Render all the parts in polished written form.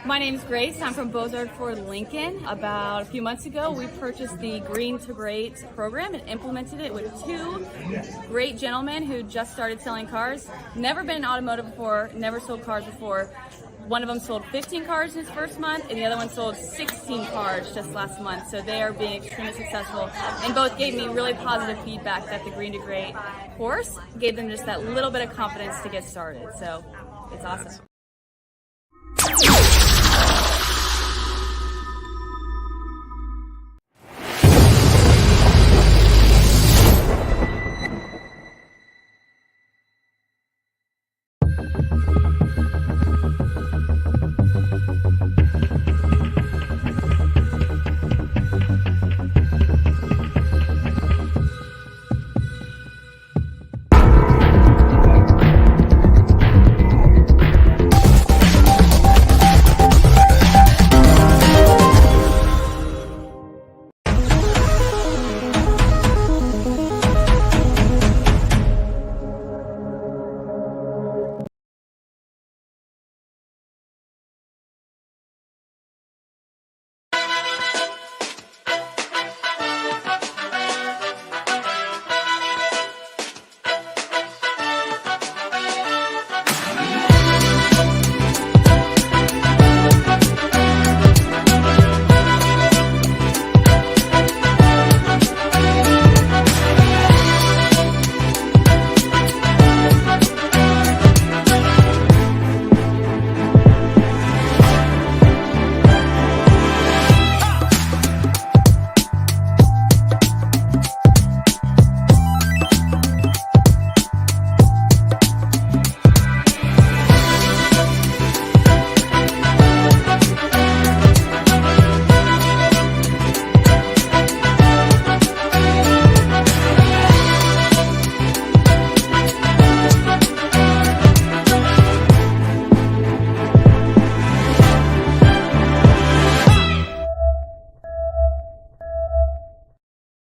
My name is Grace. I'm from Bozard Ford Lincoln. About a few months ago, we purchased the Green to Great program and implemented it with two great gentlemen who just started selling cars. Never been in automotive before, never sold cars before. One of them sold 15 cars in his first month, and the other one sold 16 cars just last month. So they are being extremely successful, and both gave me really positive feedback that the Green to Great course gave them just that little bit of confidence to get started. So it's awesome.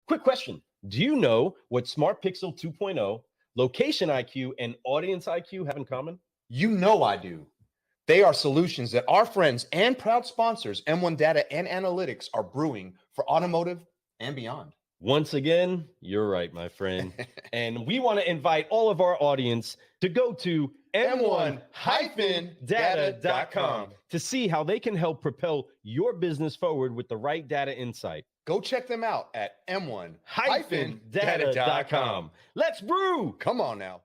Quick question. Do you know what Smart Pixel 2.0, Location IQ, and Audience IQ have in common? You know I do. They are solutions that our friends and proud sponsors, M1 Data and Analytics, are brewing for automotive and beyond. Once again, you're right, my friend. And we want to invite all of our audience to go to m1-data.com to see how they can help propel your business forward with the right data insight. Go check them out at m1-data.com. Let's brew. Come on now.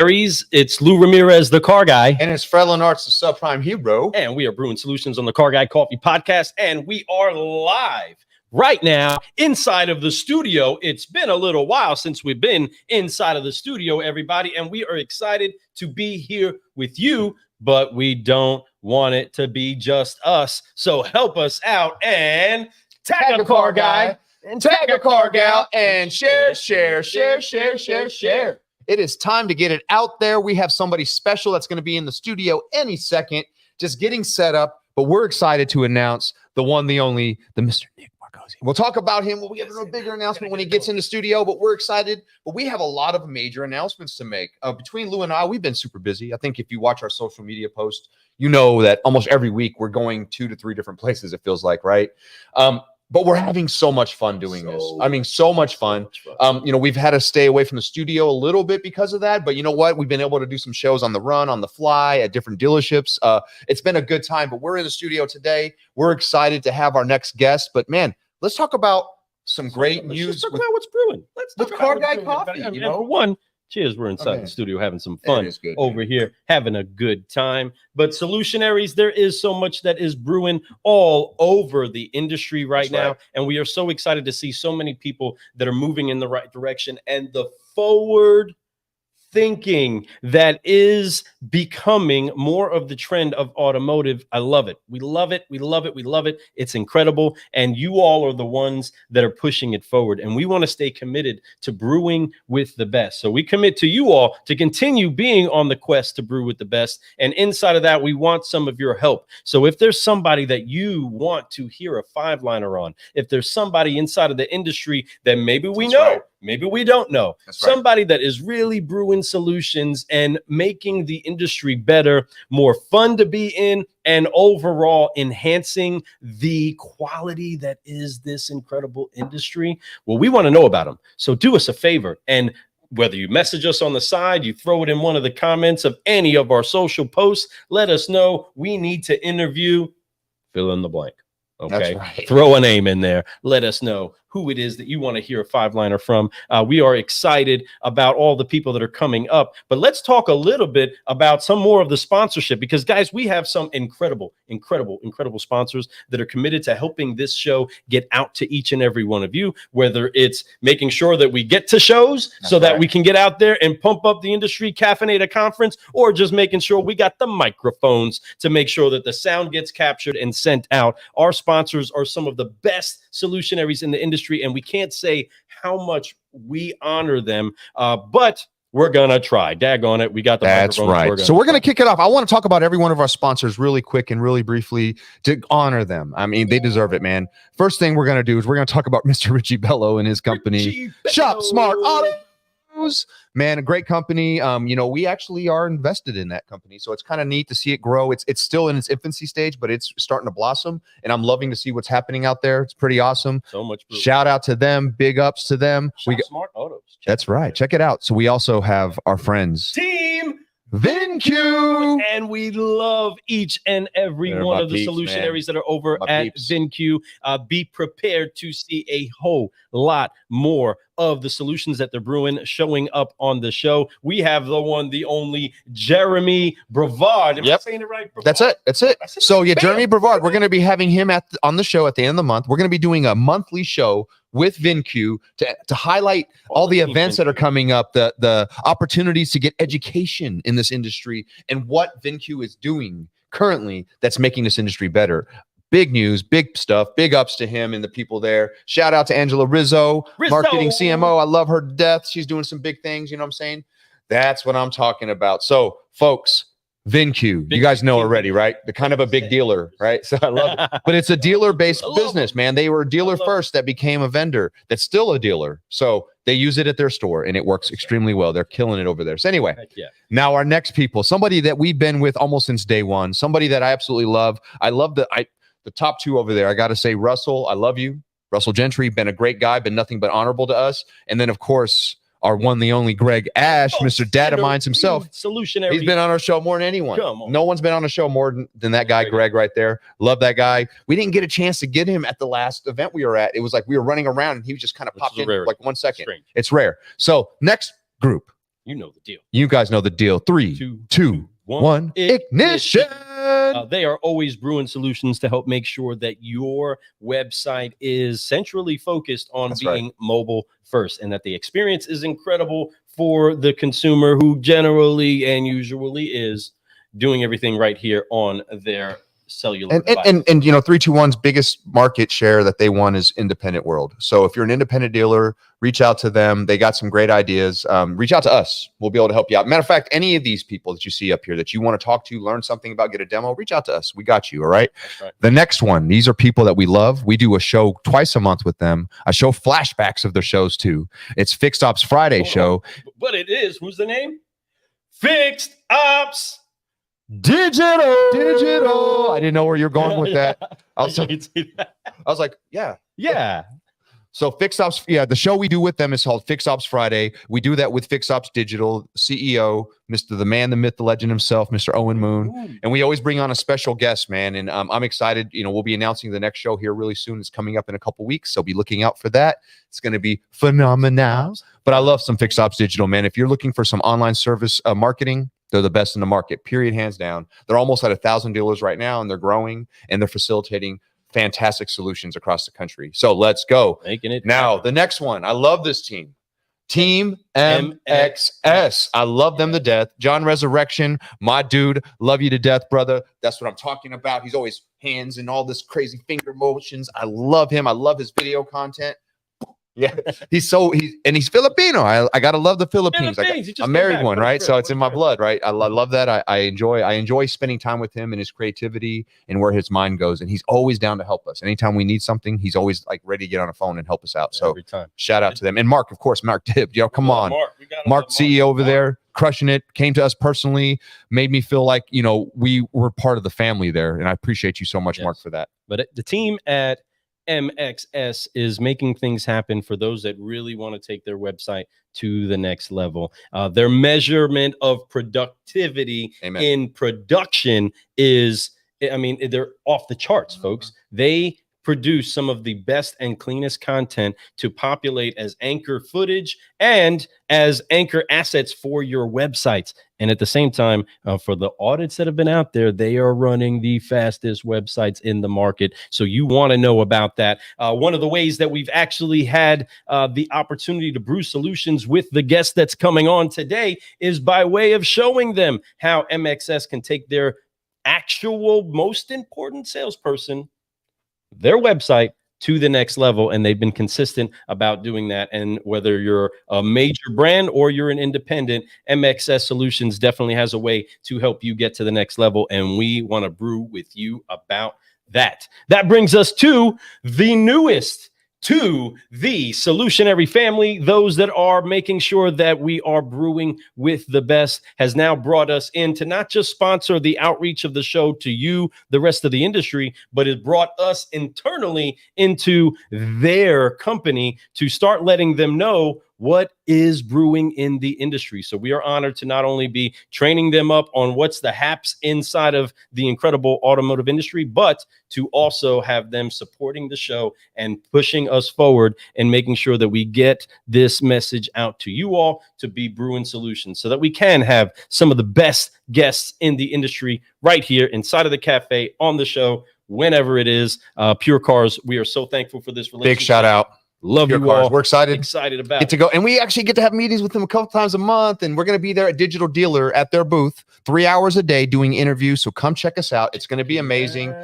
It's Lou Ramirez, the car guy. And it's Fred Lenartz, the subprime hero. And we are brewing solutions on the Car Guy Coffee Podcast. And we are live right now inside of the studio. It's been a little while since we've been inside of the studio, everybody. And we are excited to be here with you, but we don't want it to be just us. So help us out and tag a car guy and tag a car gal and share. It is time to get it out there. We have somebody special that's going to be in the studio any second, just getting set up. But we're excited to announce the one, the only, the Mr. Nick Markosian. We'll talk about him when we get a bigger announcement when he gets in the studio, but we're excited. But we have a lot of major announcements to make. Between Lou and I, we've been super busy. I think if you watch our social media posts, you know that almost every week we're going 2 to 3 different places, it feels like, right? But we're having so much fun doing this. I mean, so much fun. We've had to stay away from the studio a little bit because of that. But you know what? We've been able to do some shows on the run, on the fly, at different dealerships. It's been a good time. But we're in the studio today. We're excited to have our next guest. But man, let's talk about some great news. Let's talk about what's brewing. Let's talk with Car Guy Coffee. You know, for one, cheers. We're inside the studio having some fun over here, having a good time. But Solutionaries, there is so much that is brewing all over the industry right now. And we are so excited to see so many people that are moving in the right direction. And the forward thinking that is becoming more of the trend of automotive. I love it. We love it. We love it. We love it. It's incredible. And you all are the ones that are pushing it forward. And we want to stay committed to brewing with the best. So we commit to you all to continue being on the quest to brew with the best. And inside of that, we want some of your help. So if there's somebody that you want to hear a 5-liner on, if there's somebody inside of the industry that maybe we know, right, maybe we don't know, somebody that is really brewing solutions and making the industry better, more fun to be in, and overall enhancing the quality that is this incredible industry, well, we want to know about them. So do us a favor, and whether you message us on the side, you throw it in one of the comments of any of our social posts, let us know. We need to interview, fill in the blank. Okay, right. Throw a name in there. Let us know who it is that you want to hear a 5-liner from. We are excited about all the people that are coming up. But let's talk a little bit about some more of the sponsorship, because, guys, we have some incredible sponsors that are committed to helping this show get out to each and every one of you, whether it's making sure that we get to shows that we can get out there and pump up the industry, caffeinate a conference, or just making sure we got the microphones to make sure that the sound gets captured and sent out. Our sponsors are some of the best solutionaries in the industry, and we can't say how much we honor them, but we're gonna try. Daggone it, we got the microphones. That's right. So we're gonna kick it off. I want to talk about every one of our sponsors really quick and really briefly to honor them. I mean, they deserve it, man. First thing we're gonna do is we're gonna talk about Mr. Richie Bello and his company, Shop Smart Auto. Man, a great company. You know, we actually are invested in that company, so it's kind of neat to see it grow. It's still in its infancy stage, but it's starting to blossom, and I'm loving to see what's happening out there. It's pretty awesome. So much. Shout out to them. Big ups to them. We got Smart Autos. That's right. Check it out. So we also have our friends, Team VinQ, and we love each and every one of the solutionaries that are over at VinQ. Be prepared to see a whole lot more of the solutions that they're brewing showing up on the show. We have the one, the only Jeremy Brevard. Am I saying it right? Brevard? That's it. So yeah, Jeremy Brevard. We're going to be having him on the show at the end of the month. We're going to be doing a monthly show with VinQ to highlight all the events that are coming up, the opportunities to get education in this industry, and what VinQ is doing currently that's making this industry better. Big news, big stuff. Big ups to him and the people there. Shout out to Angela Rizzo, marketing CMO. I love her to death. She's doing some big things. You know what I'm saying? That's what I'm talking about. So, folks, VinQ, you guys know already, right? They're kind of a big dealer, right? So I love it. But it's a dealer-based business, man. They were a dealer first that became a vendor that's still a dealer. So they use it at their store, and it works extremely well. They're killing it over there. So anyway, now our next people, somebody that we've been with almost since day one, somebody that I absolutely love. I love the top two over there. I got to say, Russell, I love you. Russell Gentry, been a great guy, been nothing but honorable to us. And then, of course, our one, the only Greg Ash, Mr. Data Minds himself. Solutionary. He's been on our show more than anyone. No one's been on a show more than that guy, Greg, right there. Love that guy. We didn't get a chance to get him at the last event we were at. It was like we were running around, and he just kind of popped in like 1 second. It's rare. So next group. You know the deal. You guys know the deal. 3, 2, 1. Ignition. They are always brewing solutions to help make sure that your website is centrally focused on being mobile first, and that the experience is incredible for the consumer, who generally and usually is doing everything right here on their cellular device. And you know, 321's biggest market share that they won is independent world. So if you're an independent dealer, reach out to them. They got some great ideas. Reach out to us. We'll be able to help you out. Matter of fact, any of these people that you see up here that you want to talk to, learn something about, get a demo, reach out to us. We got you. All right. The next one, these are people that we love. We do a show twice a month with them. I show flashbacks of their shows too. It's Fixed Ops Friday show. But it is, who's the name? Fixed Ops Digital. I didn't know where you're going with that. I was like, yeah. So Fix Ops, the show we do with them is called Fix Ops Friday. We do that with Fix Ops Digital CEO, the man, the myth, the legend himself, Mr. Owen Moon. And we always bring on a special guest, man. And I'm excited. You know, we'll be announcing the next show here really soon. It's coming up in a couple weeks, so be looking out for that. It's going to be phenomenal. But I love some Fix Ops Digital, man. If you're looking for some online service marketing, they're the best in the market, period, hands down. They're almost at 1,000 dealers right now, and they're growing, and they're facilitating fantastic solutions across the country. So let's go. Making it now. The next one, I love this team. Team MXS. I love them to death. John Resurrection, my dude. Love you to death, brother. That's what I'm talking about. He's always hands and all this crazy finger motions. I love him. I love his video content. Yeah, he's Filipino. I gotta love the Philippines. I'm married one, right? So it's in my blood, right? I love that. I enjoy spending time with him and his creativity and where his mind goes. And he's always down to help us. Anytime we need something, he's always like ready to get on a phone and help us out. So every time. Shout out to them. And Mark, of course, Mark Tibb. Yo, come on, Mark, CEO over there, crushing it. Came to us personally, made me feel like we were part of the family there, and I appreciate you so much, Mark, for that. But the team at MXS is making things happen for those that really want to take their website to the next level. Their measurement of productivity in production is, they're off the charts, folks. They produce some of the best and cleanest content to populate as anchor footage and as anchor assets for your websites. And at the same time, for the audits that have been out there, they are running the fastest websites in the market. So you want to know about that. One of the ways that we've actually had the opportunity to brew solutions with the guest that's coming on today is by way of showing them how MXS can take their actual most important salesperson, their website, to the next level. And they've been consistent about doing that. And whether you're a major brand or you're an independent, MXS Solutions definitely has a way to help you get to the next level. And we want to brew with you about that. That brings us to the newest to the Solutionary family. Those that are making sure that we are brewing with the best has now brought us in to not just sponsor the outreach of the show to you, the rest of the industry, but it brought us internally into their company to start letting them know what is brewing in the industry. So we are honored to not only be training them up on what's the haps inside of the incredible automotive industry, but to also have them supporting the show and pushing us forward and making sure that we get this message out to you all to be brewing solutions so that we can have some of the best guests in the industry right here inside of the cafe on the show whenever it is. Pure Cars, we are so thankful for this relationship. Big shout out. Love Pure you Cars. all. We're excited about get to go, and we actually get to have meetings with them a couple times a month, and we're going to be there at Digital Dealer at their booth 3 hours a day doing interviews. So come check us out. It's going to be amazing.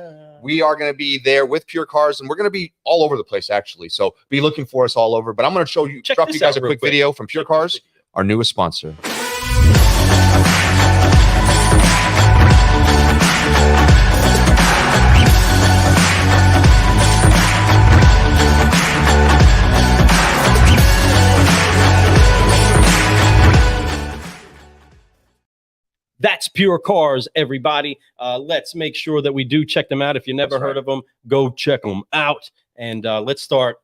We are going to be there with Pure Cars, and we're going to be all over the place, actually. So be looking for us all over. But I'm going to drop you guys a quick video from Pure Cars, our newest sponsor. That's Pure Cars, everybody. Let's make sure that we do check them out. If you never heard of them, go check them out. And let's start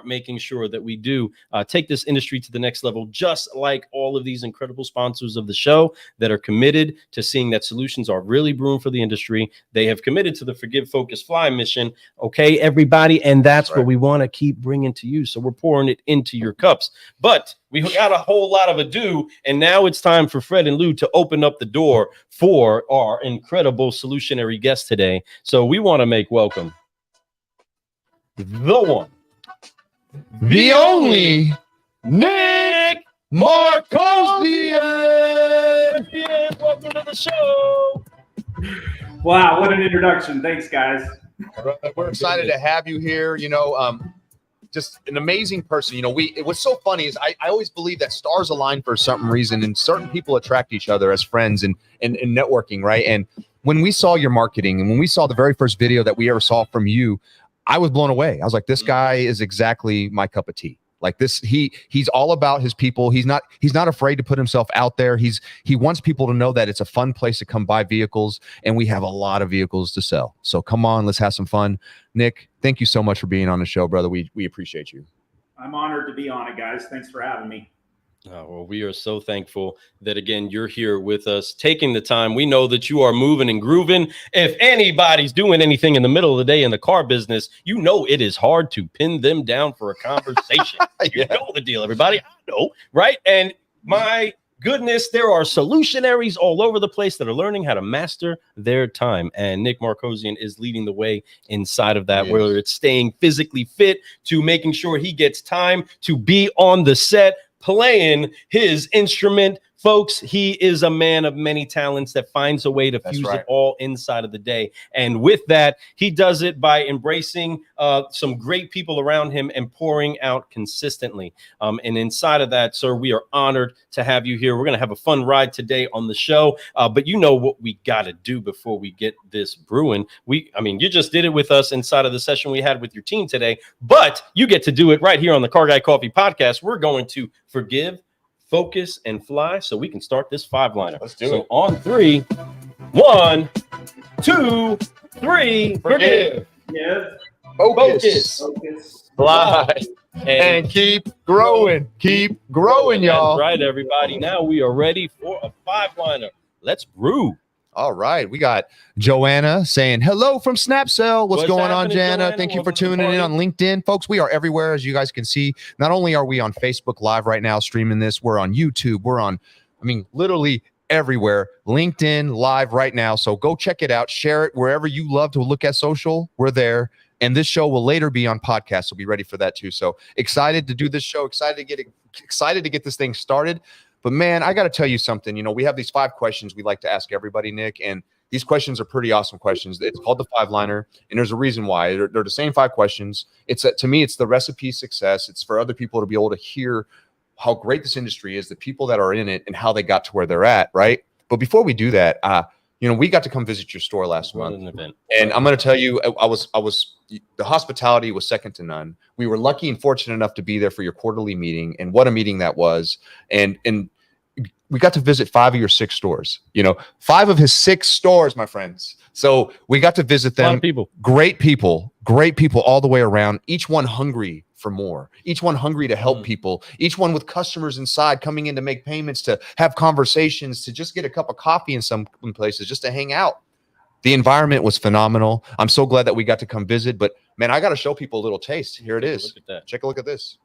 making sure that we do take this industry to the next level, just like all of these incredible sponsors of the show that are committed to seeing that solutions are really brewing for the industry. They have committed to the Forgive, Focus, Fly mission. Okay, everybody. And that's what we want to keep bringing to you. So we're pouring it into your cups. But we got a whole lot of ado, and now it's time for Fred and Lou to open up the door for our incredible Solutionary guest today. So we want to make welcome the one, the only Nick Markosian. Welcome to the show. Wow, what an introduction. Thanks, guys. We're excited to have you here. Just an amazing person. What's so funny is I always believe that stars align for some reason, and certain people attract each other as friends and networking, right? And when we saw your marketing and when we saw the very first video that we ever saw from you, I was blown away. I was like, this guy is exactly my cup of tea. Like this, he's all about his people. He's not afraid to put himself out there. He wants people to know that it's a fun place to come buy vehicles, and we have a lot of vehicles to sell. So come on, let's have some fun. Nick, thank you so much for being on the show, brother. We appreciate you. I'm honored to be on it, guys. Thanks for having me. Well, we are so thankful that, again, you're here with us, taking the time. We know that you are moving and grooving. If anybody's doing anything in the middle of the day in the car business, you know it is hard to pin them down for a conversation. You know the deal, everybody. I know, right? And my goodness, there are solutionaries all over the place that are learning how to master their time. And Nick Markosian is leading the way inside of that, whether it's staying physically fit to making sure he gets time to be on the set, playing his instrument. Folks, he is a man of many talents that finds a way to fuse it all inside of the day. And with that, he does it by embracing some great people around him and pouring out consistently. And inside of that, sir, we are honored to have you here. We're going to have a fun ride today on the show. But you know what we got to do before we get this brewing. You just did it with us inside of the session we had with your team today, but you get to do it right here on the Car Guy Coffee podcast. We're going to forgive, focus, and fly so we can start this 5-liner. Let's do it. On 3, 1, 2, 3, forgive. Yeah. Focus. Fly. And keep growing. Keep growing, y'all. That's right, everybody. Now we are ready for a 5-liner. Let's brew. All right. We got Joanna saying hello from Snapcell. What's going on, Joanna? Thank you for tuning in on LinkedIn. Folks, we are everywhere, as you guys can see. Not only are we on Facebook Live right now streaming this, we're on YouTube. We're on, literally everywhere. LinkedIn Live right now. So go check it out. Share it wherever you love to look at social. We're there. And this show will later be on podcast. So be ready for that too. So excited to do this show. Excited to get this thing started. But man, I got to tell you something. We have these 5 questions we like to ask everybody, Nick, and these questions are pretty awesome questions. It's called the 5-liner, and there's a reason why. They're the same 5 questions. To me, it's the recipe success. It's for other people to be able to hear how great this industry is, the people that are in it, and how they got to where they're at, right? But before we do that, we got to come visit your store last month, and I'm going to tell you, the hospitality was second to none. We were lucky and fortunate enough to be there for your quarterly meeting, and what a meeting that was. And we got to visit 5 of your 6 stores, 5 of his 6 stores, my friends. So we got to visit them. A lot of people. Great people all the way around. Each one hungry for more. Each one hungry to help people. Each one with customers inside coming in to make payments, to have conversations, to just get a cup of coffee in some places, just to hang out. The environment was phenomenal. I'm so glad that we got to come visit. But man, I got to show people a little taste. Here it is. Look at that. Take a look at this.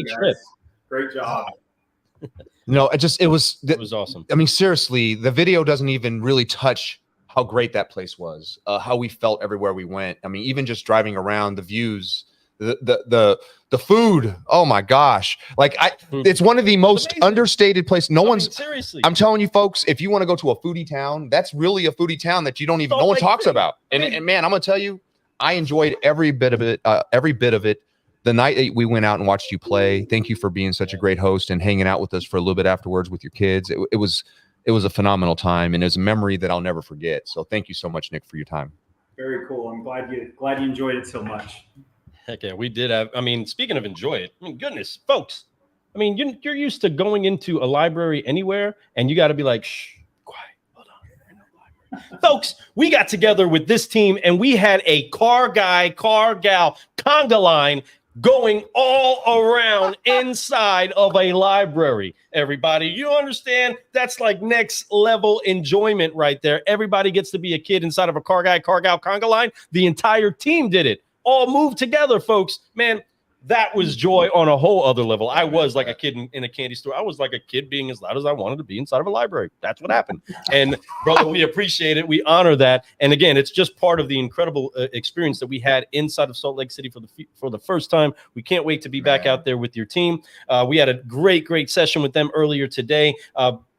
Trip. Great job. No, it was awesome. Seriously, the video doesn't even really touch how great that place was, how we felt everywhere we went. Even just driving around, the views, the food. Oh my gosh. It's one of the most understated places. Seriously. I'm telling you folks, if you want to go to a foodie town, that's really a foodie town that you don't even, no one talks about. And man, I'm going to tell you, I enjoyed every bit of it. The night that we went out and watched you play, thank you for being such a great host and hanging out with us for a little bit afterwards with your kids. It was a phenomenal time, and it was a memory that I'll never forget. So thank you so much, Nick, for your time. Very cool. I'm glad you enjoyed it so much. Heck yeah, we did have. Speaking of enjoy it, goodness, folks. You're used to going into a library anywhere, and you got to be like, shh, quiet, hold on. We're in no library. Folks, we got together with this team, and we had a car guy, car gal, conga line going all around inside of a library. Everybody, you understand? That's like next level enjoyment right there. Everybody gets to be a kid inside of a car guy, car gal, conga line. The entire team did it. All moved together, folks. Man, that was joy on a whole other level. I was like a kid in a candy store. I was like a kid being as loud as I wanted to be inside of a library. That's what happened. And brother, we appreciate it. We honor that. And again, it's just part of the incredible experience that we had inside of Salt Lake City for the first time. We can't wait to be back out there with your team. We had a great session with them earlier today.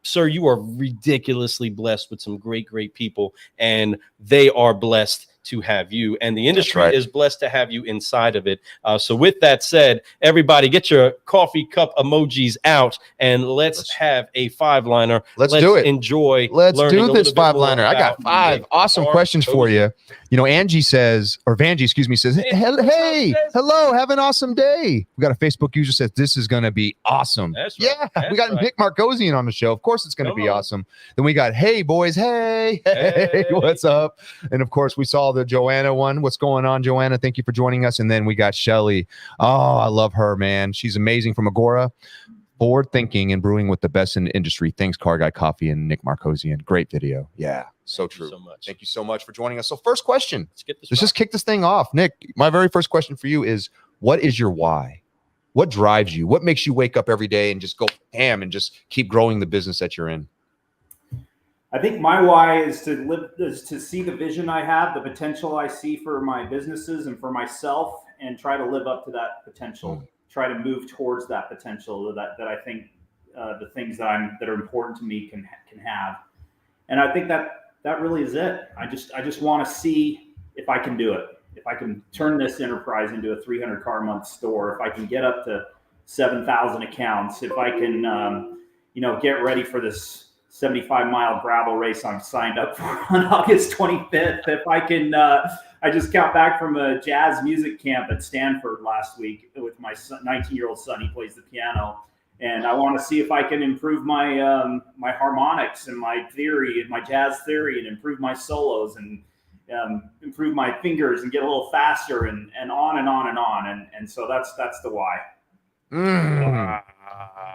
Sir, you are ridiculously blessed with some great people, and they are blessed to have you, and the industry is blessed to have you inside of it. So with that said, everybody get your coffee cup emojis out, and let's have a 5-liner. Let's do it. Enjoy. Let's do this 5-liner. I got 5 awesome questions for you. You know, Angie says, or Vangie, excuse me, says, hey, hello, have an awesome day. We got a Facebook user says, this is going to be awesome. That's right. Yeah, That's we got Nick Markosian on the show. Of course it's going to be awesome. Then we got, hey, boys, hey, what's up? And of course, we saw the Joanna one. What's going on, Joanna? Thank you for joining us. And then we got Shelly. Oh, I love her, man. She's amazing, from Agora. Forward thinking and brewing with the best in the industry. Thanks, Car Guy Coffee and Nick Markosian. Great video. Yeah, so true. Thank you so much for joining us. So first question. Let's just kick this thing off. Nick, my very first question for you is, what is your why? What drives you? What makes you wake up every day and just go ham and just keep growing the business that you're in? I think my why is to see the vision I have, the potential I see for my businesses and for myself, and try to live up to that potential. Try to move towards that potential that I think the things that are important to me can have. And I think that really is it. I just want to see if I can do it. If I can turn this enterprise into a 300 car a month store, if I can get up to 7,000 accounts, if I can get ready for this 75-mile gravel race I'm signed up for on August 25th. If I can, I just got back from a jazz music camp at Stanford last week with my 19-year-old son. He plays the piano, and I want to see if I can improve my my harmonics and my theory and my jazz theory, and improve my solos and improve my fingers and get a little faster, and on and on and on. And so that's the why.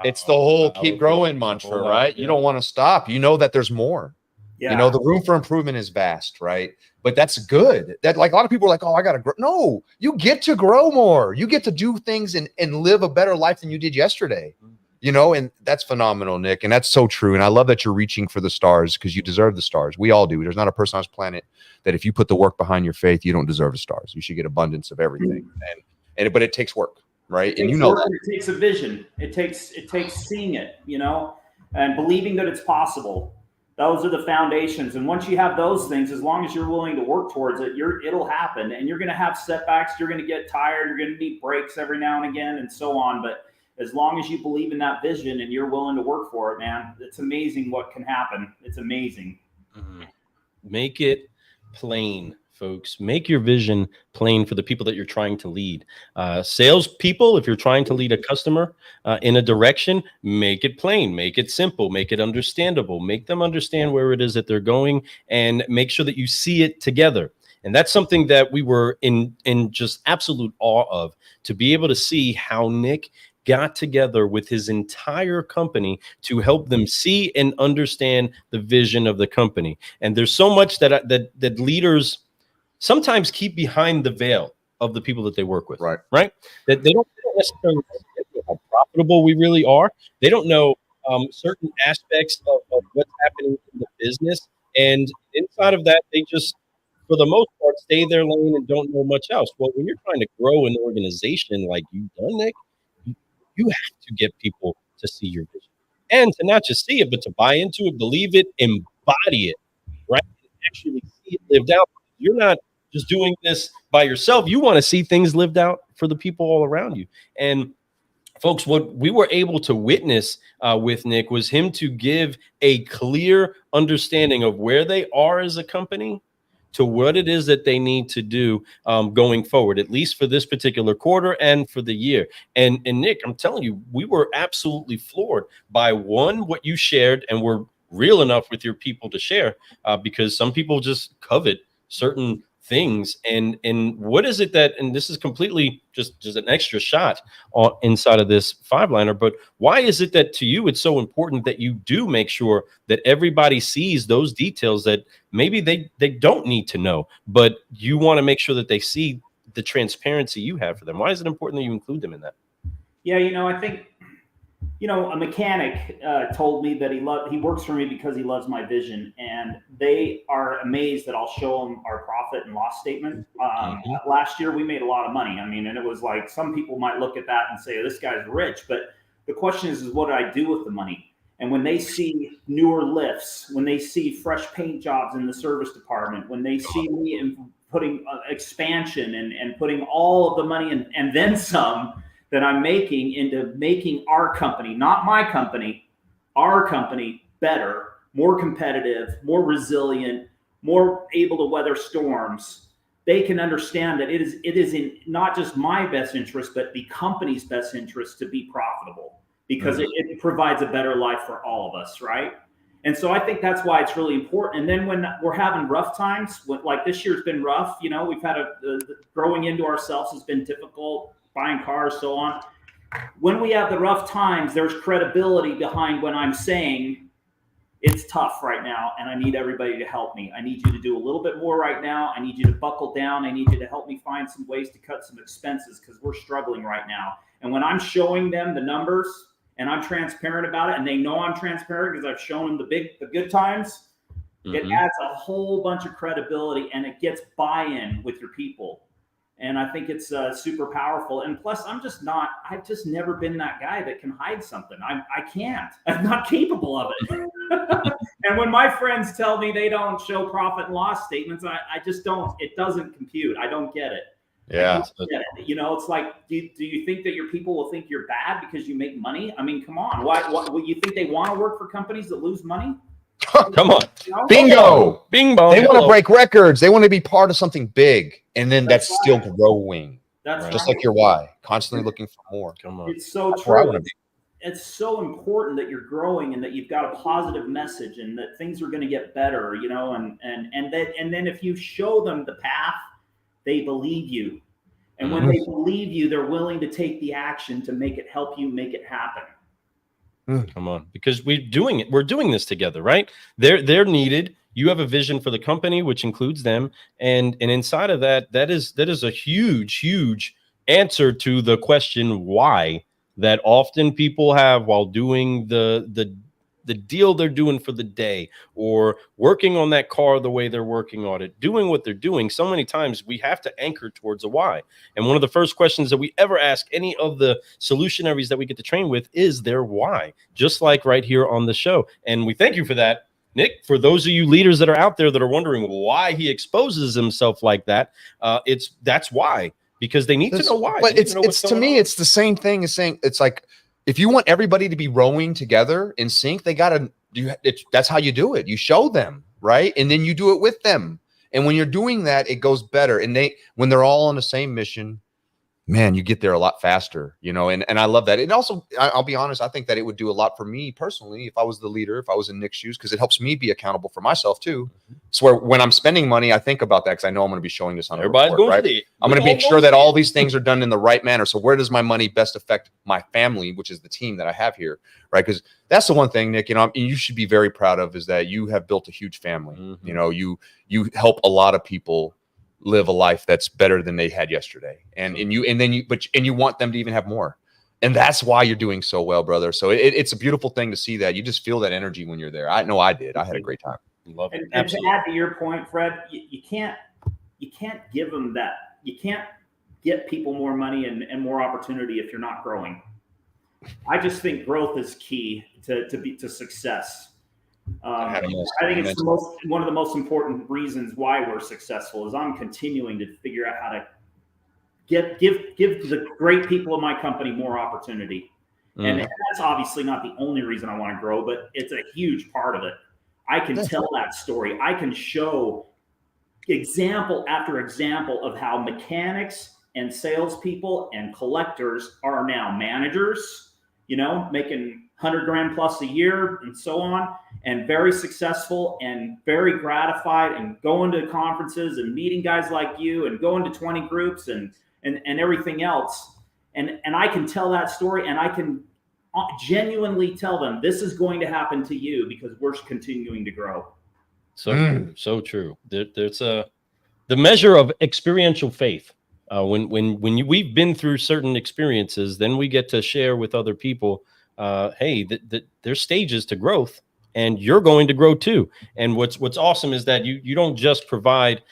It's the whole keep growing mantra, right? You don't want to stop. You know that there's more. Yeah. You know, the room for improvement is vast, right? But that's good. That, like, a lot of people are like, oh, I got to grow. No, you get to grow more. You get to do things and live a better life than you did yesterday. You know, and that's phenomenal, Nick. And that's so true. And I love that you're reaching for the stars, because you deserve the stars. We all do. There's not a person on this planet that if you put the work behind your faith, you don't deserve the stars. You should get abundance of everything. But it takes work, right? And you know that. It takes a vision. It takes seeing it, you know, and believing that it's possible. Those are the foundations. And once you have those things, as long as you're willing to work towards it, it'll happen. And you're going to have setbacks. You're going to get tired. You're going to need breaks every now and again, and so on. But as long as you believe in that vision and you're willing to work for it, man, it's amazing what can happen. It's amazing. Make it plain, folks. Make your vision plain for the people that you're trying to lead. Salespeople, if you're trying to lead a customer in a direction, make it plain, make it simple, make it understandable, make them understand where it is that they're going, and make sure that you see it together. And that's something that we were in just absolute awe of, to be able to see how Nick got together with his entire company to help them see and understand the vision of the company. And there's so much that leaders sometimes keep behind the veil of the people that they work with, right? That they don't necessarily know how profitable we really are. They don't know certain aspects of what's happening in the business. And inside of that, they just, for the most part, stay their lane and don't know much else. Well, when you're trying to grow an organization like you've done, Nick, you have to get people to see your vision, and to not just see it, but to buy into it, believe it, embody it, right? And actually see it lived out. You're not just doing this by yourself. You want to see things lived out for the people all around you. And folks, what we were able to witness with Nick was him to give a clear understanding of where they are as a company to what it is that they need to do going forward, at least for this particular quarter and for the year. And Nick, I'm telling you, we were absolutely floored by what you shared, and were real enough with your people to share, because some people just covet certain things. And what is it that, and this is completely just an extra shot inside of this 5-liner, but why is it that to you it's so important that you do make sure that everybody sees those details that maybe they don't need to know, but you want to make sure that they see the transparency you have for them? Why is it important that you include them in that? Yeah, I think, a mechanic told me that he works for me because he loves my vision, and they are amazed that I'll show them our profit and loss statement. Last year we made a lot of money. I mean, and it was like, some people might look at that and say, this guy's rich, but the question is what did I do with the money? And when they see newer lifts, when they see fresh paint jobs in the service department, when they see me putting expansion and putting all of the money and then some that I'm making into making our company, not my company, our company better, more competitive, more resilient, more able to weather storms, they can understand that it is in not just my best interest, but the company's best interest to be profitable, because it provides a better life for all of us, right? And so I think that's why it's really important. And then when we're having rough times, like this year's been rough, we've had growing into ourselves has been difficult, buying cars, so on. When we have the rough times, there's credibility behind when I'm saying it's tough right now and I need everybody to help me. I need you to do a little bit more right now. I need you to buckle down. I need you to help me find some ways to cut some expenses because we're struggling right now. And when I'm showing them the numbers and I'm transparent about it, and they know I'm transparent because I've shown them the good times, it adds a whole bunch of credibility and it gets buy-in with your people. And I think it's super powerful. And plus, I've just never been that guy that can hide something. I can't. I'm not capable of it. And when my friends tell me they don't show profit and loss statements, I just don't. It doesn't compute. I don't get it. Yeah. It's like, do you think that your people will think you're bad because you make money? I mean, come on. Why you think they want to work for companies that lose money? Come on. Bingo. Bing bong. They want to break records. They want to be part of something big. And then that's still growing. That's just like your why. Constantly looking for more. Come on. It's so true. It's so important that you're growing and that you've got a positive message and that things are going to get better, and then if you show them the path, they believe you. And when they believe you, they're willing to take the action to help you make it happen. Come on, because we're doing it. We're doing this together, right? They're needed. You have a vision for the company, which includes them, and inside of that is a huge answer to the question why that often people have while doing the deal they're doing for the day, or working on that car the way they're working on it, doing what they're doing. So many times we have to anchor towards a why. And one of the first questions that we ever ask any of the solutionaries that we get to train with is their why, just like right here on the show. And we thank you for that, Nick. For those of you leaders that are out there that are wondering why he exposes himself like that, that's why, because they need to know why. But it's to me, it's the same thing as saying, it's like, if you want everybody to be rowing together in sync, that's how you do it. You show them, right? And then you do it with them. And when you're doing that, it goes better. And when they're all on the same mission, man, you get there a lot faster, and I love that. And also, I'll be honest, I think that it would do a lot for me personally if I was the leader, if I was in Nick's shoes, because it helps me be accountable for myself too. So when I'm spending money, I think about that because I know I'm going to be showing this on everybody's report, right? I'm going to make sure that all these things are done in the right manner. So where does my money best affect my family, which is the team that I have here, right? Because that's the one thing, Nick, you should be very proud of, is that you have built a huge family. You help a lot of people live a life that's better than they had yesterday, and you want them to even have more, and that's why you're doing so well, brother. So it's a beautiful thing to see that. You just feel that energy when you're there. I know I did. I had a great time. Love it. And to add to your point, Fred, you can't give them that. You can't get people more money and more opportunity if you're not growing. I just think growth is key to success. I think it's one of the most important reasons why we're successful is I'm continuing to figure out how to give the great people of my company more opportunity. And that's obviously not the only reason I want to grow, but it's a huge part of it. I can tell that story. I can show example after example of how mechanics and salespeople and collectors are now managers, making 100 grand plus a year and so on, and very successful and very gratified, and going to conferences and meeting guys like you and going to 20 groups and everything else. And I can tell that story, and I can genuinely tell them this is going to happen to you because we're continuing to grow. So true. There's the measure of experiential faith. We've been through certain experiences, then we get to share with other people, hey, there's stages to growth, and you're going to grow too. And what's awesome is that you don't just provide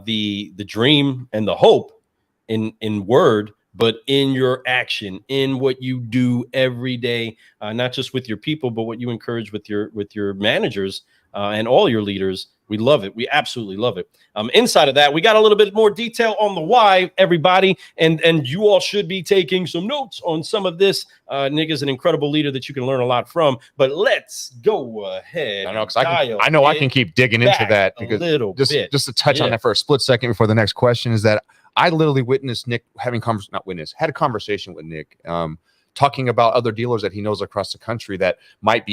the dream and the hope in word, but in your action, in what you do every day, not just with your people, but what you encourage with your managers and all your leaders. We love it. We absolutely love it. Inside of that, we got a little bit more detail on the why, everybody, and you all should be taking some notes on some of this. Nick is an incredible leader that you can learn a lot from. But let's go ahead. I know, because I can keep digging into that, because just to touch on that for a split second before the next question is that I literally witnessed Nick had a conversation with Nick, talking about other dealers that he knows across the country that might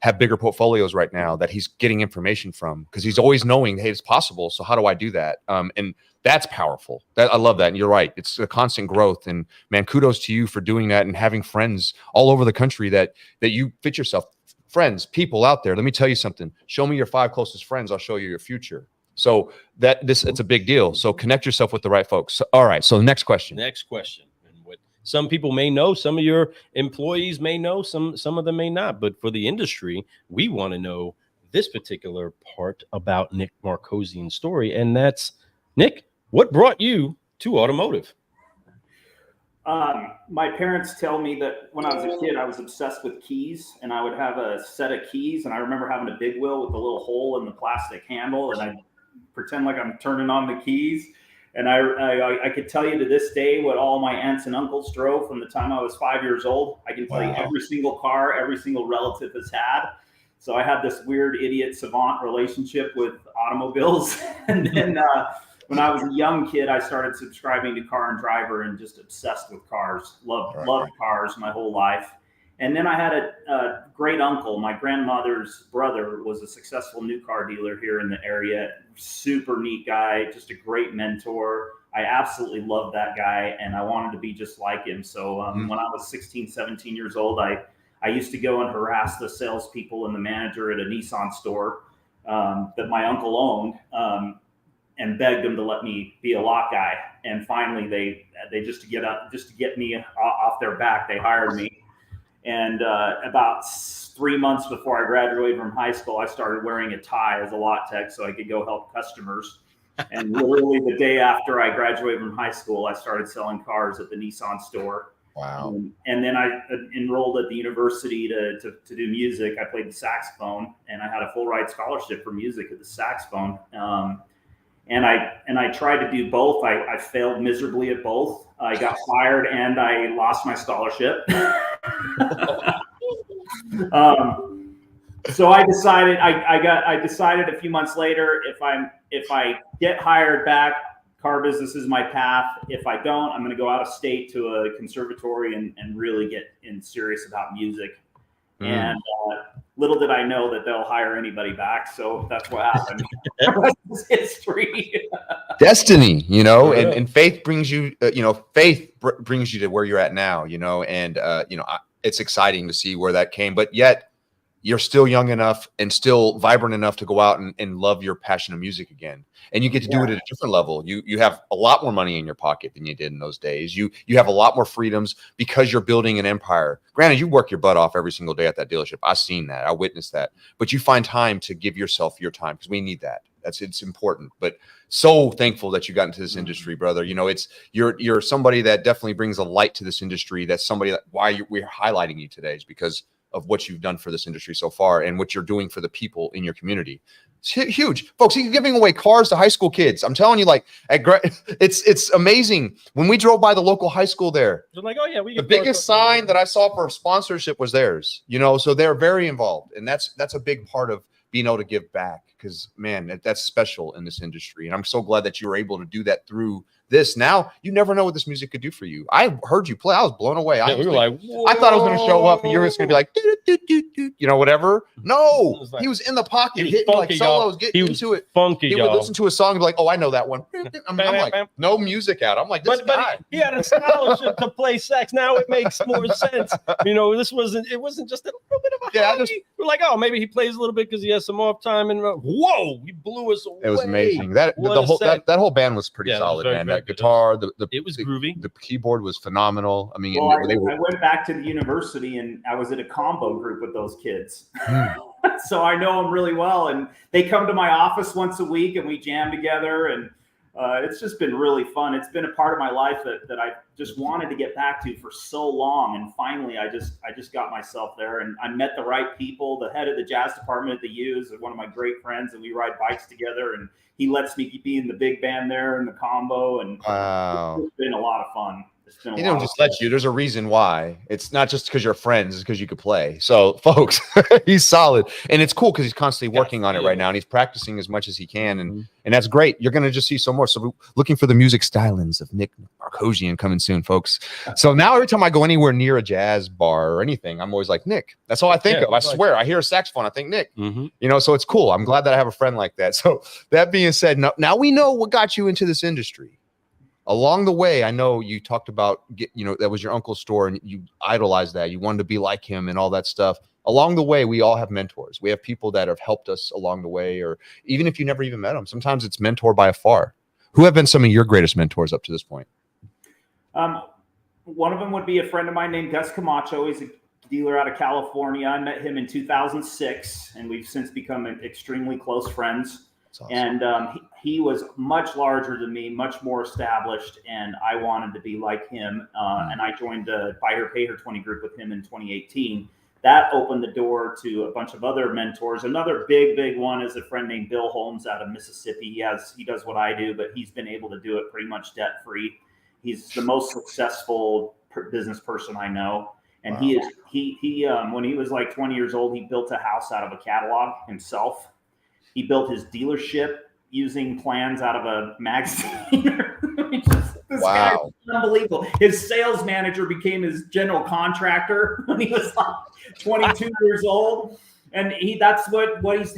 have bigger portfolios right now that he's getting information from, because he's always knowing, hey, it's possible. So how do I do that? And that's powerful. I love that. And you're right. It's a constant growth. And man, kudos to you for doing that and having friends all over the country that you fit yourself. Friends, people out there. Let me tell you something. Show me your 5 closest friends. I'll show you your future. So it's a big deal. So connect yourself with the right folks. So, all right. So the next question. And what some people may know, some of your employees may know, some of them may not. But for the industry, we want to know this particular part about Nick Markosian's story. And that's, Nick, what brought you to automotive? My parents tell me that when I was a kid, I was obsessed with keys, and I would have a set of keys. And I remember having a big wheel with a little hole in the plastic handle, and I'd pretend like I'm turning on the keys. And I could tell you to this day what all my aunts and uncles drove from the time I was 5 years old. I can tell you every single car every single relative has had. So I had this weird idiot savant relationship with automobiles. And then when I was a young kid, I started subscribing to Car and Driver and just obsessed with cars. Loved cars my whole life. And then I had a great uncle. My grandmother's brother was a successful new car dealer here in the area. Super neat guy, just a great mentor. I absolutely loved that guy, and I wanted to be just like him. So when I was 16, 17 years old, I used to go and harass the salespeople and the manager at a Nissan store that my uncle owned, and begged them to let me be a lot guy. And finally, they just to get me off their back, they hired me. And about 3 months before I graduated from high school, I started wearing a tie as a lot tech so I could go help customers. And literally the day after I graduated from high school, I started selling cars at the Nissan store. Wow. And then I enrolled at the university to do music. I played the saxophone, and I had a full ride scholarship for music at the saxophone. And I tried to do both. I failed miserably at both. I got fired and I lost my scholarship. So I decided I decided a few months later, if I get hired back, car business is my path. If I don't, I'm going to go out of state to a conservatory and really get serious about music. And little did I know that they'll hire anybody back. So that's what happened. The rest is history. Destiny, and faith brings you, brings you to where you're at now, and, it's exciting to see where that came, but yet you're still young enough and still vibrant enough to go out and love your passion of music again. And you get to do it at a different level. You have a lot more money in your pocket than you did in those days. You have a lot more freedoms because you're building an empire. Granted, you work your butt off every single day at that dealership. I've seen that. I witnessed that. But you find time to give yourself your time, because we need that. It's important. But so thankful that you got into this industry, brother. You're somebody that definitely brings a light to this industry. That's somebody that we're highlighting you today is because of what you've done for this industry so far and what you're doing for the people in your community. It's huge, folks. You're giving away cars to high school kids. I'm telling you, it's amazing. When we drove by the local high school there, they're like, oh yeah, the biggest sign that I saw for sponsorship was theirs. So they're very involved, and that's a big part of being able to give back. Because man, that's special in this industry, and I'm so glad that you were able to do that through this. Now you never know what this music could do for you. I heard you play. I was blown away. Yeah, we were like, I thought I was going to show up and you're just going to be like, you know, whatever. No, like, he was in the pocket, he was hitting funky, like solos, y'all. getting into it. Funky, He would listen to a song and be like, oh, I know that one. I'm like, no music out. I'm like, this guy. But he had a scholarship to play sax. Now it makes more sense. You know, it wasn't just a little bit of a hobby. We're like, oh, maybe he plays a little bit because he has some off time. And whoa, he blew us away. It was amazing. That whole band was pretty solid, man. That guitar, it was groovy. The keyboard was phenomenal. I mean, well, I went back to the university and I was at a combo group with those kids. So I know them really well. And they come to my office once a week and we jam together. And it's just been really fun. It's been a part of my life that I just wanted to get back to for so long. And finally, I just got myself there and I met the right people. The head of the jazz department at the U is one of my great friends and we ride bikes together and he lets me be in the big band there in the combo. And it's been a lot of fun. He don't just let you. There's a reason why. It's not just because you're friends. It's because you could play. So, folks, he's solid. And it's cool because he's constantly working on it right now. And he's practicing as much as he can. And that's great. You're going to just see some more. So, we're looking for the music stylings of Nick Markosian coming soon, folks. So, now every time I go anywhere near a jazz bar or anything, I'm always like, Nick. That's all I think of. I swear. I hear a saxophone. I think Nick. You know, so it's cool. I'm glad that I have a friend like that. So, that being said, now we know what got you into this industry. Along the way, I know you talked about, that was your uncle's store and you idolized that. You wanted to be like him and all that stuff. Along the way, we all have mentors. We have people that have helped us along the way, or even if you never even met them, sometimes it's mentor by afar. Who have been some of your greatest mentors up to this point? One of them would be a friend of mine named Gus Camacho. He's a dealer out of California. I met him in 2006, and we've since become extremely close friends. Awesome. And he was much larger than me, much more established, and I wanted to be like him. And I joined the Buy Her, Pay Her 20 group with him in 2018. That opened the door to a bunch of other mentors. Another big one is a friend named Bill Holmes out of Mississippi. He does what I do, but he's been able to do it pretty much debt-free. He's the most successful business person I know. And wow. he when he was like 20 years old, he built a house out of a catalog himself. He built his dealership using plans out of a magazine. This guy is unbelievable. His sales manager became his general contractor when he was like 22 years old. And that's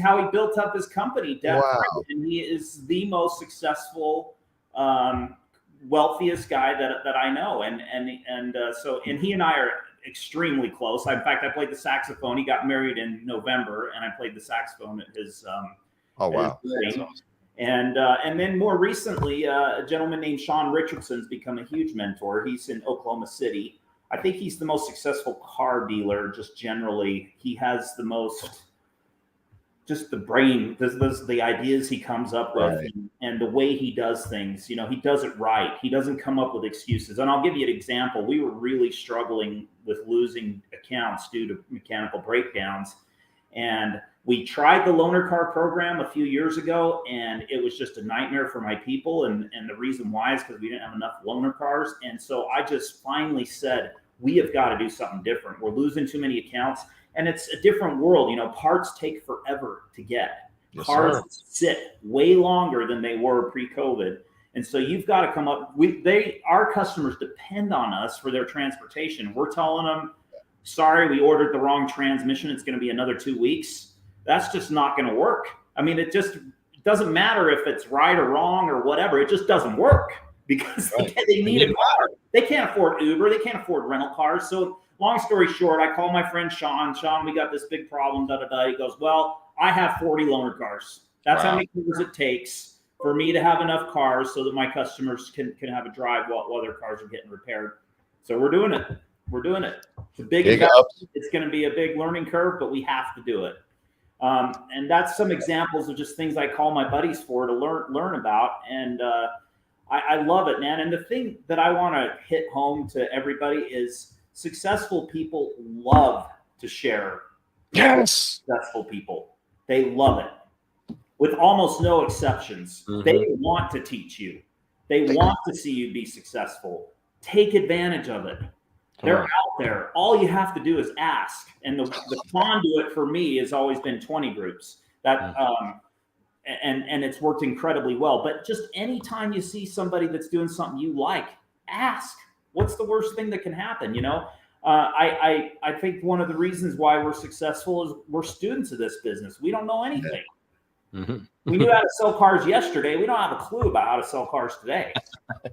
how he built up his company. Wow. And he is the most successful, wealthiest guy that I know. And he and I are extremely close. In fact, I played the saxophone. He got married in November, and I played the saxophone at his wedding. And then more recently, a gentleman named Sean Richardson's become a huge mentor. He's in Oklahoma City. I think he's the most successful car dealer, just generally. He has the most, just the brain, the ideas he comes up with, and the way he does things. He does it right. He doesn't come up with excuses. And I'll give you an example. We were really struggling with losing accounts due to mechanical breakdowns. And we tried the loaner car program a few years ago, and it was just a nightmare for my people. And the reason why is because we didn't have enough loaner cars. And so I just finally said, we have got to do something different. We're losing too many accounts, and it's a different world. Parts take forever to get. Yes, cars sit way longer than they were pre-COVID. And so you've got to come up. Our customers depend on us for their transportation. We're telling them, sorry, we ordered the wrong transmission. It's going to be another 2 weeks. That's just not going to work. I mean, it doesn't matter if it's right or wrong or whatever. It just doesn't work because they need a car. They can't afford Uber. They can't afford rental cars. So long story short, I call my friend Sean. Sean, we got this big problem, He goes, well, I have 40 loaner cars. That's how many cars it takes for me to have enough cars so that my customers can have a drive while their cars are getting repaired. So we're doing it. It's a big investment. It's going to be a big learning curve, but we have to do it. And that's some examples of just things I call my buddies for to learn about. And I love it, man. And the thing that I want to hit home to everybody is successful people love to share. Yes. Successful people. They love it with almost no exceptions. Mm-hmm. They want to teach you. They want to see you be successful. Take advantage of it. They're out there. All you have to do is ask. And the conduit for me has always been 20 groups. That and it's worked incredibly well. But just anytime you see somebody that's doing something you like, ask, what's the worst thing that can happen? I think one of the reasons why we're successful is we're students of this business. We don't know anything. Mm-hmm. We knew how to sell cars yesterday. We don't have a clue about how to sell cars today.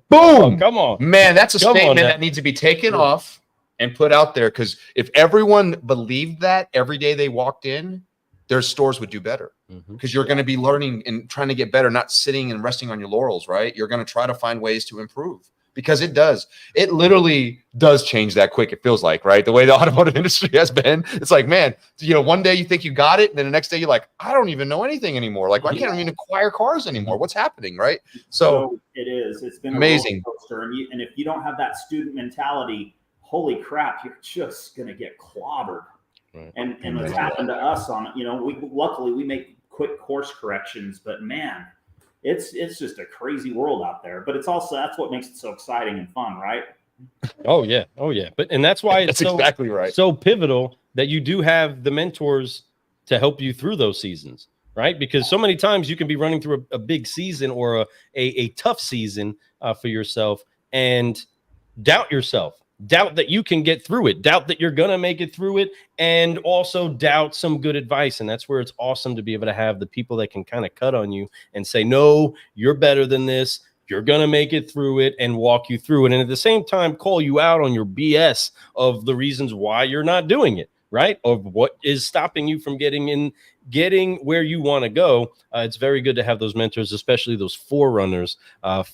Boom! Come on. Man, that's a Come on statement now. that needs to be taken off and put out there, because if everyone believed that every day they walked in, their stores would do better, because you're going to be learning and trying to get better, not sitting and resting on your laurels, right? You're going to try to find ways to improve, because it literally does change that quick. It feels like, right? The way the automotive industry has been, it's like, man, one day you think you got it, and then the next day you're like, I don't even know anything anymore. Like, I can't even acquire cars anymore. What's happening, right? So it is. It's been amazing. A roller coaster, and if you don't have that student mentality, holy crap, you're just going to get clobbered. Right. And what's happened to us luckily we make quick course corrections, but man, it's just a crazy world out there. But that's what makes it so exciting and fun, right? Oh yeah. And that's why it's exactly right. So pivotal that you do have the mentors to help you through those seasons, right? Because so many times you can be running through a big season or a tough season for yourself and doubt yourself. Doubt that you can get through it, doubt that you're going to make it through it, and also doubt some good advice. And that's where it's awesome to be able to have the people that can kind of cut on you and say, no, you're better than this. You're going to make it through it, and walk you through it. And at the same time, call you out on your BS of the reasons why you're not doing it, right? Of what is stopping you from getting where you want to go. It's very good to have those mentors, especially those forerunners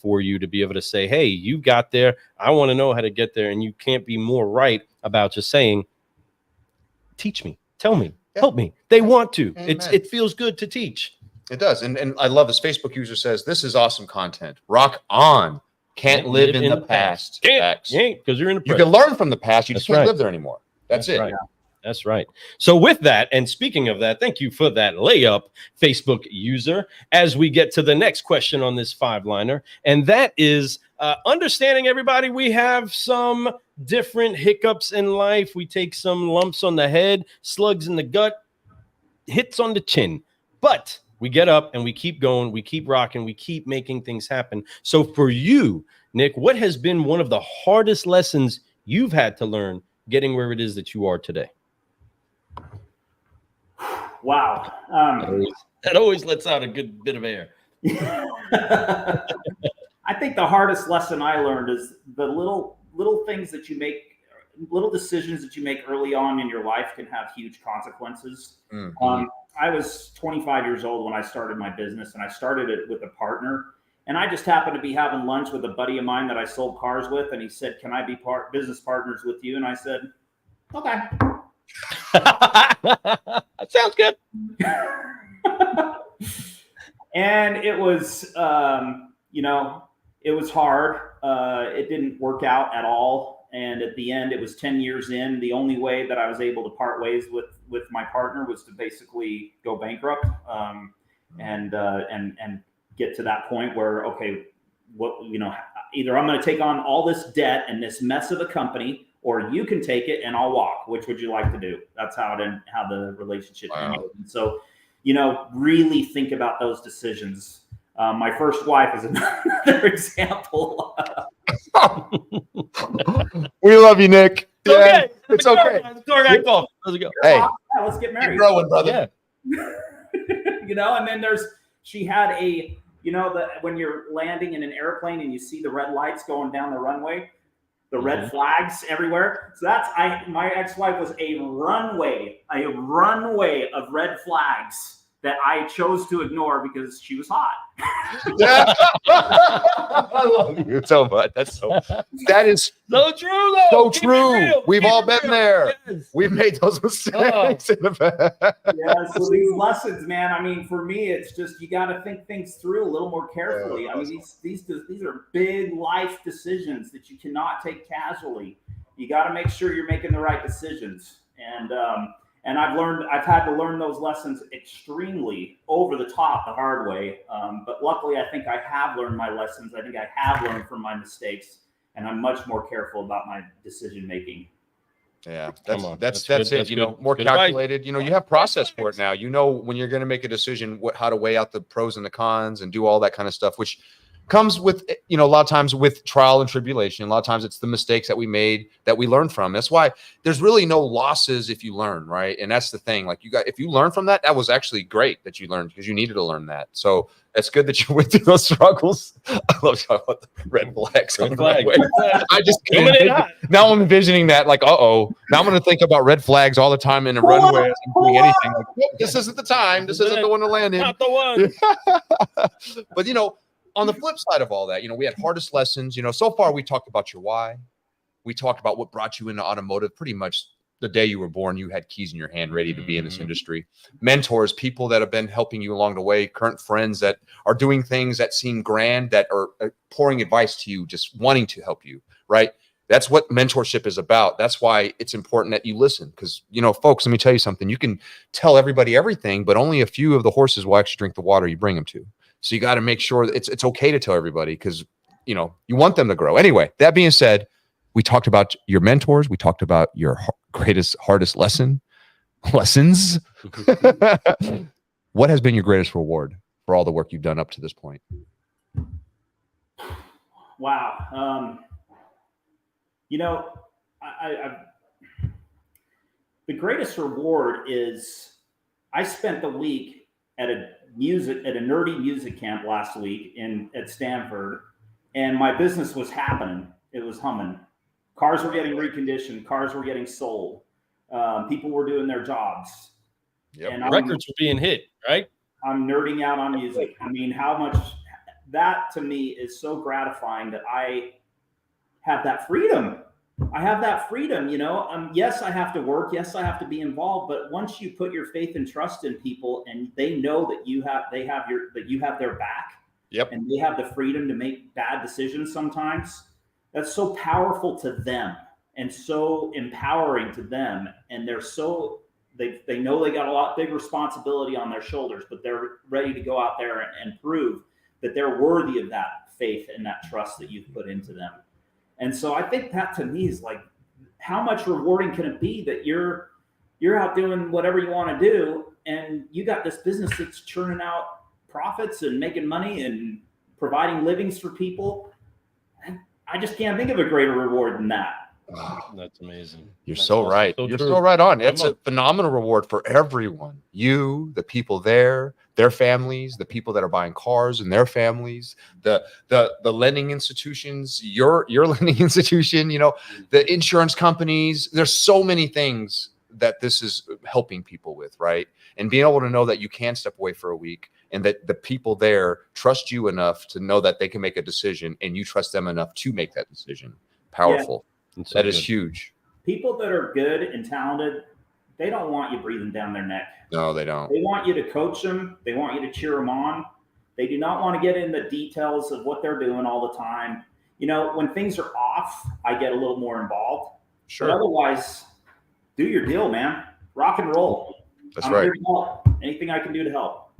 for you to be able to say, hey, you got there. I want to know how to get there. And you can't be more right about just saying, teach me, tell me, help me. They want to. It feels good to teach. It does. And I love this Facebook user says, this is awesome content. Rock on. Can't live in the past. Can't, because you're in the present. You can learn from the past. You just That's can't right. live there anymore. That's it. Right. That's right. So with that, and speaking of that, thank you for that layup, Facebook user, as we get to the next question on this 5-liner. And that is understanding, everybody, we have some different hiccups in life. We take some lumps on the head, slugs in the gut, hits on the chin. But we get up and we keep going. We keep rocking. We keep making things happen. So for you, Nick, what has been one of the hardest lessons you've had to learn getting where it is that you are today? Wow. That always lets out a good bit of air. I think the hardest lesson I learned is the little things that you make, little decisions that you make early on in your life can have huge consequences. Mm-hmm. I was 25 years old when I started my business, and I started it with a partner. And I just happened to be having lunch with a buddy of mine that I sold cars with. And he said, can I be business partners with you? And I said, okay. That sounds good. And it was, it was hard. It didn't work out at all. And at the end, it was 10 years in. The only way that I was able to part ways with my partner was to basically go bankrupt and get to that point where, okay, either I'm going to take on all this debt and this mess of a company, or you can take it and I'll walk. Which would you like to do? That's how the relationship ended. And so, really think about those decisions. My first wife is another example. We love you, Nick. Okay. It's okay. Let's go. Hey, Let's get married. keep growing, brother. Yeah. And then she had when you're landing in an airplane and you see the red lights going down the runway, the red flags everywhere. So my ex-wife was a runway of red flags that I chose to ignore because she was hot. I love you so much. That is so true, though. so Keep true. it real. We've Keep all it been real. there. Yes. We've made those mistakes in the past. Yeah, so these lessons, man, I mean, for me, it's just you got to think things through a little more carefully. I mean, these are big life decisions that you cannot take casually. You got to make sure you're making the right decisions. And I've had to learn those lessons extremely over the top, the hard way. But luckily, I think I have learned my lessons. I think I have learned from my mistakes, and I'm much more careful about my decision making. Yeah, Come on. that's Good. it. That's You good. know, more Good advice. calculated. You know, you have process for it now. You know, when you're going to make a decision, how to weigh out the pros and the cons and do all that kind of stuff, which comes with, you know, a lot of times with trial and tribulation. A lot of times it's the mistakes that we made that we learn from. That's why there's really no losses if you learn, right? And that's the thing. Like if you learn from that, that was actually great that you learned, because you needed to learn that. So it's good that you went through those struggles. I love talking about the red flags. Red flag. I just Coming in hot. now I'm envisioning that, like, now I'm going to think about red flags all the time in a runway as I'm doing anything. Like, nope, this isn't the time. This isn't the one to land in. Not the one. But, you know, on the flip side of all that, you know, we had hardest lessons. You know, so far we talked about your why. We talked about what brought you into automotive. Pretty much the day you were born, you had keys in your hand, ready to be in this industry. Mentors, people that have been helping you along the way, current friends that are doing things that seem grand, that are pouring advice to you, just wanting to help you, right? That's what mentorship is about. That's why it's important that you listen, because, you know, folks, let me tell you something. You can tell everybody everything, but only a few of the horses will actually drink the water you bring them to. So you got to make sure that it's okay to tell everybody, because, you know, you want them to grow. Anyway, that being said, we talked about your mentors. We talked about your hardest lessons. What has been your greatest reward for all the work you've done up to this point? Wow. You know, the greatest reward is I spent the week at a nerdy music camp last week at Stanford, and my business was happening. It was humming. Cars were getting reconditioned. Cars were getting sold. People were doing their jobs. Yep. And Records were being hit, right? I'm nerding out on music. I mean, how much that to me is so gratifying that I have that freedom. I have that freedom, you know. Yes, I have to work. Yes, I have to be involved. But once you put your faith and trust in people, and they know that you have their back, yep, and they have the freedom to make bad decisions sometimes, that's so powerful to them and so empowering to them. And they're so they know they got a lot big responsibility on their shoulders, but they're ready to go out there and prove that they're worthy of that faith and that trust that you've put into them. And so I think that to me is like, how much rewarding can it be that you're out doing whatever you want to do, and you got this business that's churning out profits and making money and providing livings for people. And I just can't think of a greater reward than that. That's amazing. You're That's so awesome. right. So You're true. so right on. It's a phenomenal reward for everyone. You, the people there, their families, the people that are buying cars and their families, the lending institutions, your lending institution, you know, the insurance companies. There's so many things that this is helping people with, right? And being able to know that you can step away for a week, and that the people there trust you enough to know that they can make a decision, and you trust them enough to make that decision. Powerful. Yeah. So that is huge. People that are good and talented, they don't want you breathing down their neck. No, they don't. They want you to coach them. They want you to cheer them on. They do not want to get in the details of what they're doing all the time. You know, when things are off, I get a little more involved. Sure. But otherwise, do your deal, man. Rock and roll. That's I'm right. here to help. Anything I can do to help.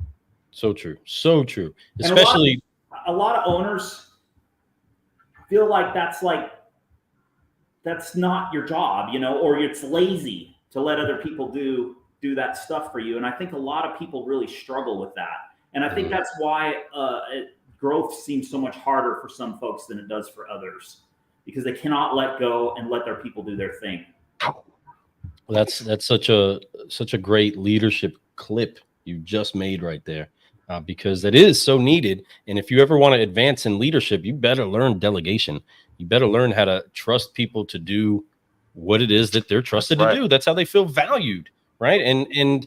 So true. So true. And Especially a lot of owners feel like that's not your job, you know, or it's lazy to let other people do that stuff for you. And I think a lot of people really struggle with that. And I think that's why growth seems so much harder for some folks than it does for others, because they cannot let go and let their people do their thing. that's such a great leadership clip you just made right there, because that is so needed. And if you ever want to advance in leadership, you better learn delegation. You better learn how to trust people to do what it is that they're trusted to do. That's how they feel valued, right? And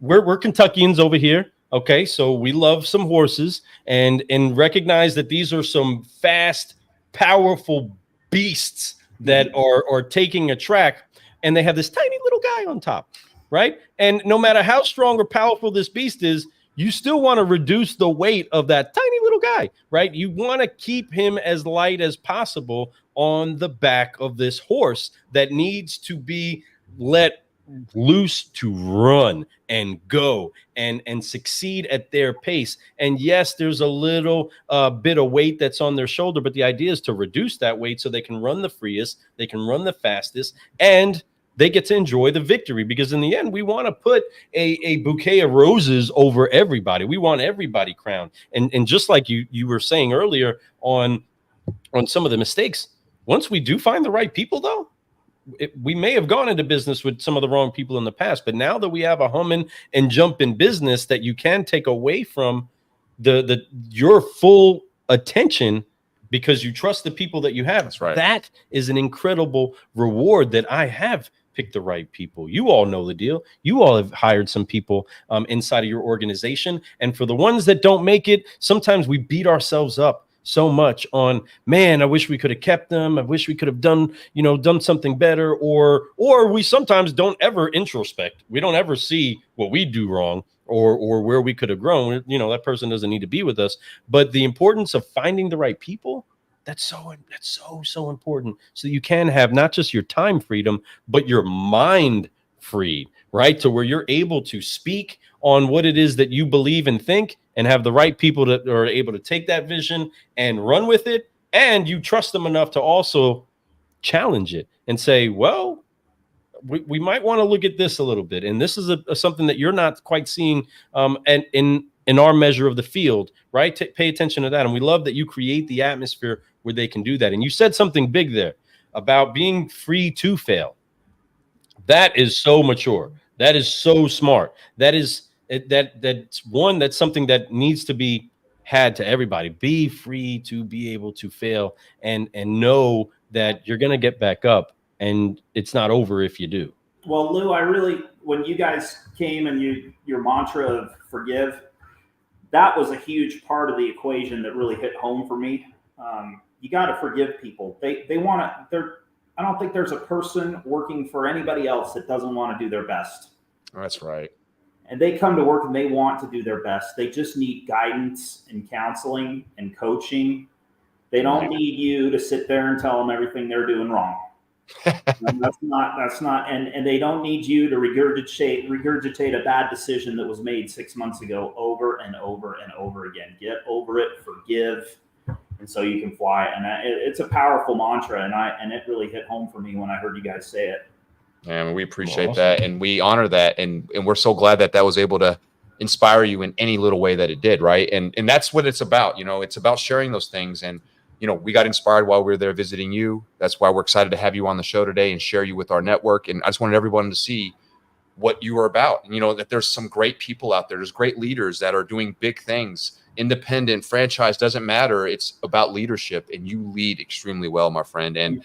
we're Kentuckians over here, okay? So we love some horses, and recognize that these are some fast, powerful beasts that are taking a track, and they have this tiny little guy on top, right? And no matter how strong or powerful this beast is, you still want to reduce the weight of that tiny little guy, right? You want to keep him as light as possible on the back of this horse that needs to be let loose to run and go and succeed at their pace. And yes, there's a little bit of weight that's on their shoulder, but the idea is to reduce that weight so they can run the freest, they can run the fastest, and they get to enjoy the victory, because in the end, we want to put a bouquet of roses over everybody. We want everybody crowned. And just like you were saying earlier on some of the mistakes, once we do find the right people, though, we may have gone into business with some of the wrong people in the past, but now that we have a humming and jumping business that you can take away from your full attention because you trust the people that you have. That's right. That is an incredible reward that I have picked the right people. You all know the deal. You all have hired some people inside of your organization. And for the ones that don't make it, sometimes we beat ourselves up so much on, man, I wish we could have kept them. I wish we could have done something better. Or we sometimes don't ever introspect. We don't ever see what we do wrong or where we could have grown. That person doesn't need to be with us. But the importance of finding the right people, that's so important. So you can have not just your time freedom, but your mind freed, right? To where you're able to speak on what it is that you believe and think, and have the right people that are able to take that vision and run with it. And you trust them enough to also challenge it and say, well, we might want to look at this a little bit. And this is something that you're not quite seeing in our measure of the field, right? Pay attention to that. And we love that you create the atmosphere where they can do that. And you said something big there about being free to fail. That is so mature. That is so smart. That's something that needs to be had to everybody. Be free to be able to fail and know that you're going to get back up, and it's not over if you do. Well, Lou, when you guys came and your mantra of forgive, that was a huge part of the equation that really hit home for me. You got to forgive people. They want to. I don't think there's a person working for anybody else that doesn't want to do their best. That's right. And they come to work and they want to do their best. They just need guidance and counseling and coaching. They don't need you to sit there and tell them everything they're doing wrong. That's not, and they don't need you to regurgitate a bad decision that was made 6 months ago over and over and over again. Get over it, forgive, and so you can fly. And it's a powerful mantra, and it really hit home for me when I heard you guys say it. And we appreciate that, and we honor that, and we're so glad that was able to inspire you in any little way that it did, right? And that's what it's about. It's about sharing those things. And we got inspired while we were there visiting you. That's why we're excited to have you on the show today and share you with our network. And I just wanted everyone to see what you are about. And that there's some great people out there. There's great leaders that are doing big things. Independent, franchise, doesn't matter. It's about leadership, and you lead extremely well, my friend. And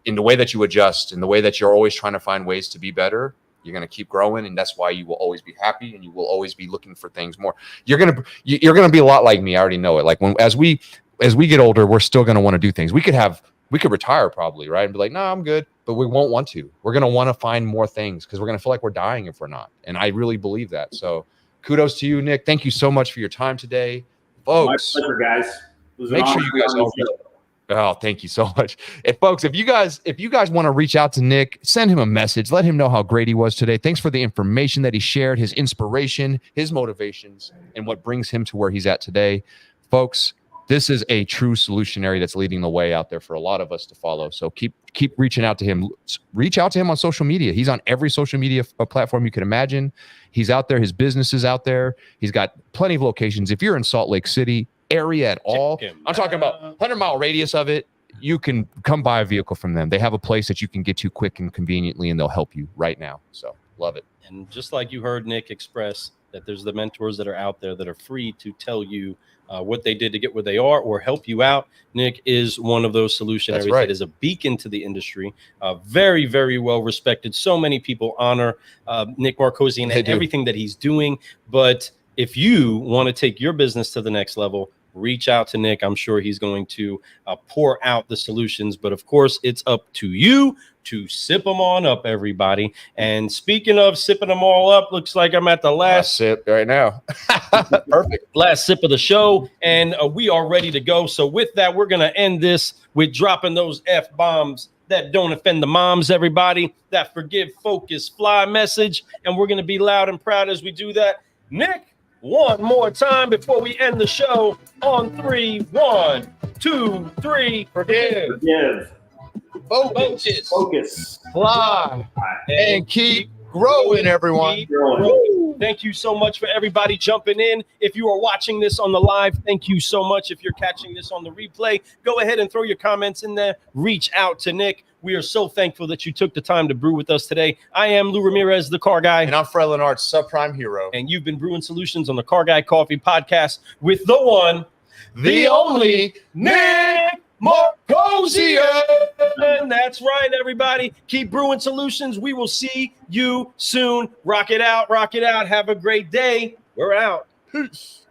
in the way that you adjust, in the way that you're always trying to find ways to be better, you're going to keep growing, and that's why you will always be happy, and you will always be looking for things more. You're going to be a lot like me. I already know it. Like as we get older, we're still going to want to do things. We could retire probably, right? And be like, no, I'm good, but we won't want to. We're going to want to find more things because we're going to feel like we're dying if we're not. And I really believe that. So kudos to you, Nick. Thank you so much for your time today, folks. My pleasure, guys. Make sure you guys all. Oh, thank you so much. And folks, if you guys want to reach out to Nick, send him a message. Let him know how great he was today. Thanks for the information that he shared, his inspiration, his motivations, and what brings him to where he's at today. Folks, this is a true solutionary that's leading the way out there for a lot of us to follow. So keep reaching out to him. Reach out to him on social media. He's on every social media platform you can imagine. He's out there. His business is out there. He's got plenty of locations. If you're in Salt Lake City area at all, I'm talking about 100-mile radius of it, you can come buy a vehicle from them. They have a place that you can get to quick and conveniently, and they'll help you right now. So love it. And just like you heard Nick express that there's the mentors that are out there that are free to tell you what they did to get where they are or help you out. Nick is one of those solutionaries that is a beacon to the industry. Very, very well respected. So many people honor Nick Markosian and everything that he's doing. But if you want to take your business to the next level, reach out to Nick. I'm sure he's going to pour out the solutions. But of course, it's up to you to sip them on up, everybody. And speaking of sipping them all up, looks like I'm at the last sip right now. Perfect. Last sip of the show. And we are ready to go. So with that, we're going to end this with dropping those F-bombs that don't offend the moms, everybody. That forgive, focus, fly message. And we're going to be loud and proud as we do that. Nick, one more time before we end the show on 3. 1, 2, 3. Forgive. Forgive. Focus. Fly. And keep growing, everyone. Keep growing. Thank you so much for everybody jumping in. If you are watching this on the live, thank you so much. If you're catching this on the replay, go ahead and throw your comments in there. Reach out to Nick. We are so thankful that you took the time to brew with us today. I am Lou Ramirez, the Car Guy. And I'm Fred Lennart, Subprime Hero. And you've been brewing solutions on the Car Guy Coffee Podcast with the one, the only Nick Markosian. And that's right, everybody. Keep brewing solutions. We will see you soon. Rock it out. Rock it out. Have a great day. We're out. Peace.